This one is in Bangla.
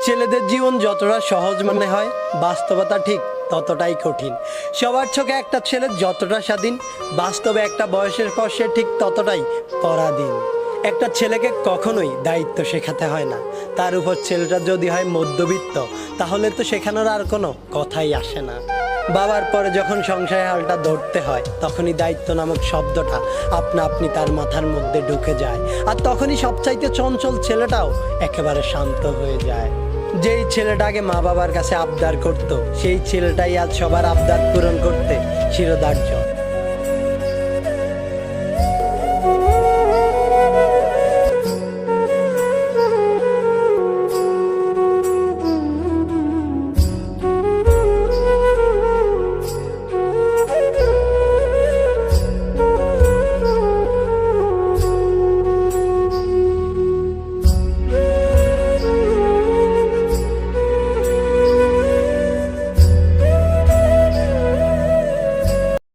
ছেলেদের জীবন যতটা সহজ মনে হয়, বাস্তবতা ঠিক ততটাই কঠিন। সবার চোখে একটা ছেলে যতটা স্বাধীন, বাস্তবে একটা বয়সের পর সে ঠিক ততটাই পরাধীন। একটা ছেলেকে কখনোই দায়িত্ব শেখাতে হয় না, তার উপর ছেলেটা যদি হয় মধ্যবিত্ত, তাহলে তো শেখানোর আর কোনো কথাই আসে না। বাবার পরে যখন সংসারের হালটা ধরতে হয়, তখনই দায়িত্ব নামক শব্দটা আপনা আপনি তার মাথার মধ্যে ঢুকে যায়, আর তখনই সবচাইতে চঞ্চল ছেলেটাও একেবারে শান্ত হয়ে যায়। যেই ছেলেটাকে মা বাবার কাছে আবদার করত, সেই ছেলেটাই আজ সবার আবদার পূরণ করতে শিরোধার্য।